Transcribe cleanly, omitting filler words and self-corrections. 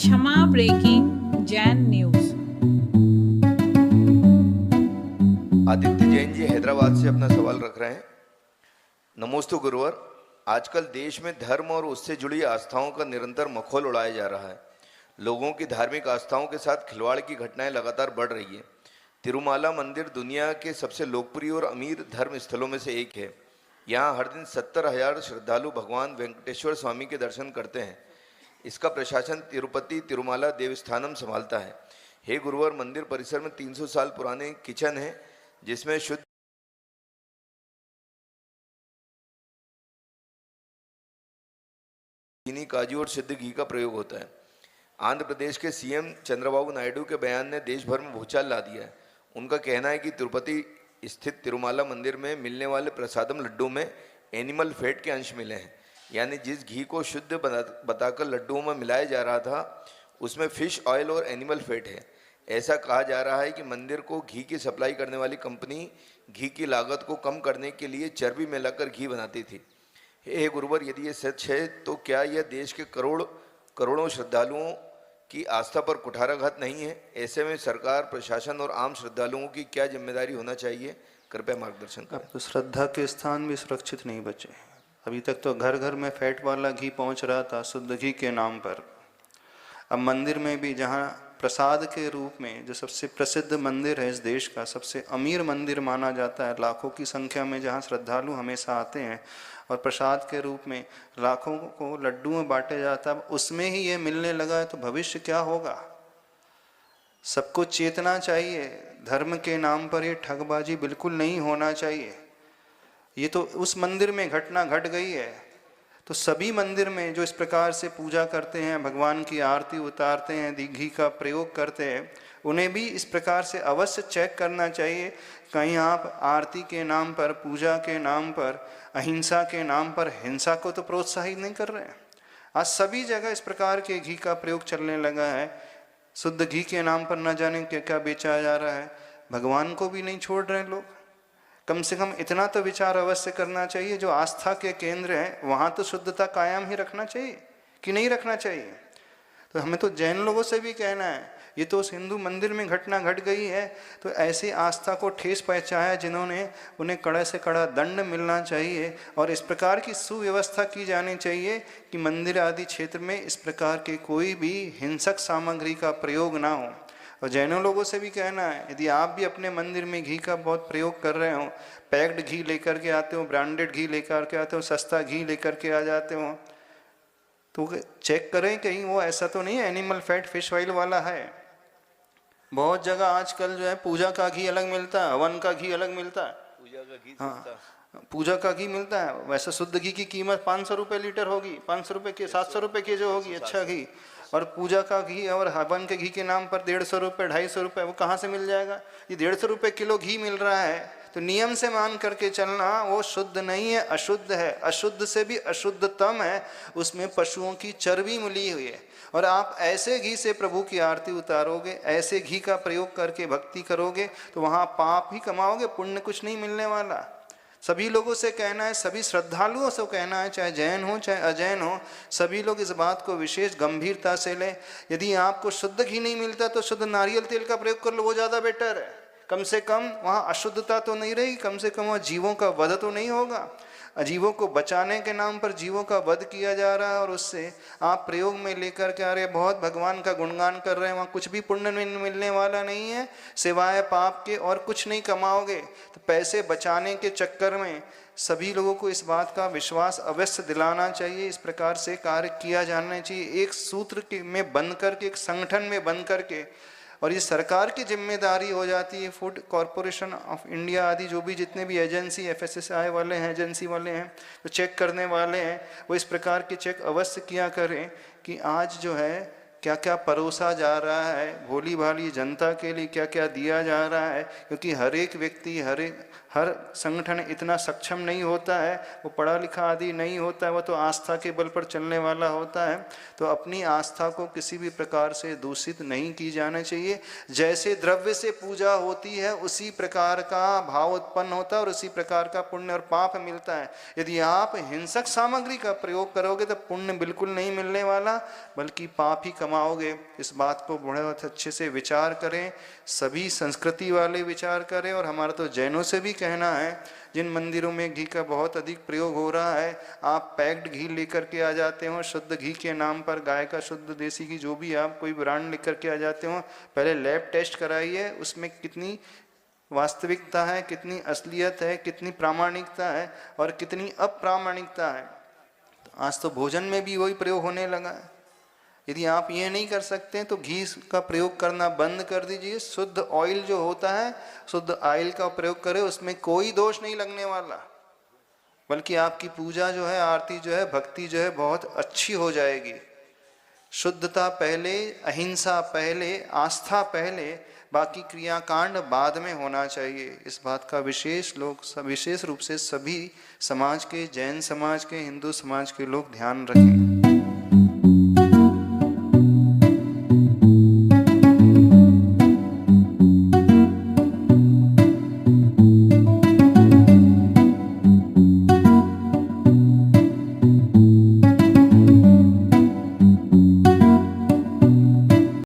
क्षमा breaking Jain news. Aditya Jain ji Hyderabad से अपना सवाल रख रहे हैं। नमोस्तु गुरुवर, आजकल देश में धर्म और उससे जुड़ी आस्थाओं का निरंतर मखौल उड़ाया जा रहा है। लोगों की धार्मिक आस्थाओं के साथ खिलवाड़ की घटनाएं लगातार बढ़ रही है। तिरुमाला मंदिर दुनिया के सबसे लोकप्रिय और अमीर धर्म स्थलों में से एक है। यहाँ हर दिन 70,000 श्रद्धालु भगवान वेंकटेश्वर स्वामी के दर्शन करते हैं। इसका प्रशासन तिरुपति तिरुमाला देवस्थानम संभालता है। हे गुरुवर, मंदिर परिसर में 300 साल पुराने किचन है जिसमें शुद्ध चीनी, काजू और शुद्ध घी का प्रयोग होता है। आंध्र प्रदेश के सीएम चंद्रबाबू नायडू के बयान ने देश भर में भूचाल ला दिया है। उनका कहना है कि तिरुपति स्थित तिरुमाला मंदिर में मिलने वाले प्रसादम लड्डू में एनिमल फैट के अंश मिले हैं, यानी जिस घी को शुद्ध बताकर लड्डुओं में मिलाया जा रहा था उसमें फिश ऑयल और एनिमल फैट है। ऐसा कहा जा रहा है कि मंदिर को घी की सप्लाई करने वाली कंपनी घी की लागत को कम करने के लिए चर्बी मिलाकर घी बनाती थी। हे गुरुवर, यदि ये सच है तो क्या यह देश के करोड़ों श्रद्धालुओं की आस्था पर कुठाराघात नहीं है? ऐसे में सरकार, प्रशासन और आम श्रद्धालुओं की क्या जिम्मेदारी होना चाहिए? कृपया मार्गदर्शन करें। अब तो श्रद्धा के स्थान भी सुरक्षित नहीं बचे। अभी तक तो घर घर में फैट वाला घी पहुंच रहा था शुद्ध घी के नाम पर। अब मंदिर में भी जहां प्रसाद के रूप में, जो सबसे प्रसिद्ध मंदिर है इस देश का, सबसे अमीर मंदिर माना जाता है, लाखों की संख्या में जहां श्रद्धालु हमेशा आते हैं और प्रसाद के रूप में लाखों को लड्डू में बांटे जाता है, उसमें ही ये मिलने लगा है तो भविष्य क्या होगा? सबको चेतना चाहिए। धर्म के नाम पर ये ठगबाजी बिल्कुल नहीं होना चाहिए। ये तो उस मंदिर में घटना घट गई है, तो सभी मंदिर में जो इस प्रकार से पूजा करते हैं, भगवान की आरती उतारते हैं, घी का प्रयोग करते हैं, उन्हें भी इस प्रकार से अवश्य चेक करना चाहिए। कहीं आप आरती के नाम पर, पूजा के नाम पर, अहिंसा के नाम पर हिंसा को तो प्रोत्साहित नहीं कर रहे हैं। आज सभी जगह इस प्रकार के घी का प्रयोग चलने लगा है। शुद्ध घी के नाम पर न जाने क्या क्या बेचा जा रहा है। भगवान को भी नहीं छोड़ रहे लोग। कम से कम इतना तो विचार अवश्य करना चाहिए, जो आस्था के केंद्र हैं वहाँ तो शुद्धता कायम ही रखना चाहिए कि नहीं रखना चाहिए। तो हमें तो जैन लोगों से भी कहना है, ये तो उस हिंदू मंदिर में घटना घट गई है, तो ऐसी आस्था को ठेस पहुँचाया जिन्होंने, उन्हें कड़ा से कड़ा दंड मिलना चाहिए और इस प्रकार की सुव्यवस्था की जानी चाहिए कि मंदिर आदि क्षेत्र में इस प्रकार के कोई भी हिंसक सामग्री का प्रयोग ना हो। और जैनों लोगों से भी कहना है, यदि आप भी अपने मंदिर में घी का बहुत प्रयोग कर रहे हो, पैक्ड घी लेकर के आते हो, ब्रांडेड घी लेकर के आते हो, सस्ता घी लेकर के आ जाते हो, तो चेक करें कहीं वो ऐसा तो नहीं है एनिमल फैट फिश ऑयल वाला है। बहुत जगह आजकल जो है पूजा का घी अलग मिलता है, हवन का घी अलग मिलता है। पूजा का घी, हाँ, पूजा का घी मिलता है। वैसे शुद्ध घी की कीमत 500 रुपये लीटर होगी, 500 रुपये के 700 रुपये के जो होगी अच्छा घी, और पूजा का घी और हवन के घी के नाम पर 150 रुपये 250 रुपये, वो कहाँ से मिल जाएगा? ये 150 रुपये किलो घी मिल रहा है, तो नियम से मान करके चलना। वो शुद्ध नहीं है, अशुद्ध है, अशुद्ध से भी अशुद्धतम है, उसमें पशुओं की चर्बी मिली हुई है। और आप ऐसे घी से प्रभु की आरती उतारोगे, ऐसे घी का प्रयोग करके भक्ति करोगे, तो वहाँ पाप ही कमाओगे, पुण्य कुछ नहीं मिलने वाला। सभी लोगों से कहना है, सभी श्रद्धालुओं से कहना है, चाहे जैन हो चाहे अजैन हो, सभी लोग इस बात को विशेष गंभीरता से लें। यदि आपको शुद्ध घी नहीं मिलता तो शुद्ध नारियल तेल का प्रयोग कर लो, वो ज़्यादा बेटर है। कम से कम वहाँ अशुद्धता तो नहीं रहेगी, कम से कम वहाँ जीवों का वध तो नहीं होगा। अजीवों को बचाने के नाम पर जीवों का वध किया जा रहा है, और उससे आप प्रयोग में लेकर के आ रहे बहुत भगवान का गुणगान कर रहे हैं, वहाँ कुछ भी पुण्य मिलने वाला नहीं है, सिवाय पाप के और कुछ नहीं कमाओगे। तो पैसे बचाने के चक्कर में सभी लोगों को इस बात का विश्वास अवश्य दिलाना चाहिए। इस प्रकार से कार्य किया जाना चाहिए, एक सूत्र में बंध करके, एक संगठन में बंध करके। और ये सरकार की जिम्मेदारी हो जाती है, फूड कॉरपोरेशन ऑफ इंडिया आदि जो भी जितने भी एजेंसी, FSSAI वाले हैं, एजेंसी वाले हैं, जो चेक करने वाले हैं, वो इस प्रकार के चेक अवश्य किया करें कि आज जो है क्या क्या परोसा जा रहा है, भोली भाली जनता के लिए क्या क्या दिया जा रहा है। क्योंकि हर एक व्यक्ति, हर संगठन इतना सक्षम नहीं होता है, वो पढ़ा लिखा आदि नहीं होता है, वो तो आस्था के बल पर चलने वाला होता है। तो अपनी आस्था को किसी भी प्रकार से दूषित नहीं की जाना चाहिए। जैसे द्रव्य से पूजा होती है उसी प्रकार का भाव उत्पन्न होता है और उसी प्रकार का पुण्य और पाप मिलता है। यदि आप हिंसक सामग्री का प्रयोग करोगे तो पुण्य बिल्कुल नहीं मिलने वाला, बल्कि पाप ही कमाओगे। इस बात को बहुत अच्छे से विचार करें, सभी संस्कृति वाले विचार करें। और हमारा तो जैनों से भी कहना है, जिन मंदिरों में घी का बहुत अधिक प्रयोग हो रहा है, आप पैक्ड घी लेकर के आ जाते हो शुद्ध घी के नाम पर, गाय का शुद्ध देसी घी जो भी आप कोई ब्रांड लेकर के आ जाते हो, पहले लैब टेस्ट कराइए उसमें कितनी वास्तविकता है, कितनी असलियत है, कितनी प्रामाणिकता है और कितनी अप्रामाणिकता है। तो आज तो भोजन में भी वही प्रयोग होने लगा है। यदि आप ये नहीं कर सकते तो घी का प्रयोग करना बंद कर दीजिए। शुद्ध ऑयल जो होता है, शुद्ध ऑयल का प्रयोग करें, उसमें कोई दोष नहीं लगने वाला, बल्कि आपकी पूजा जो है, आरती जो है, भक्ति जो है बहुत अच्छी हो जाएगी। शुद्धता पहले, अहिंसा पहले, आस्था पहले, बाकी क्रियाकांड बाद में होना चाहिए। इस बात का विशेष रूप से सभी समाज के, जैन समाज के, हिंदू समाज के लोग ध्यान रखें।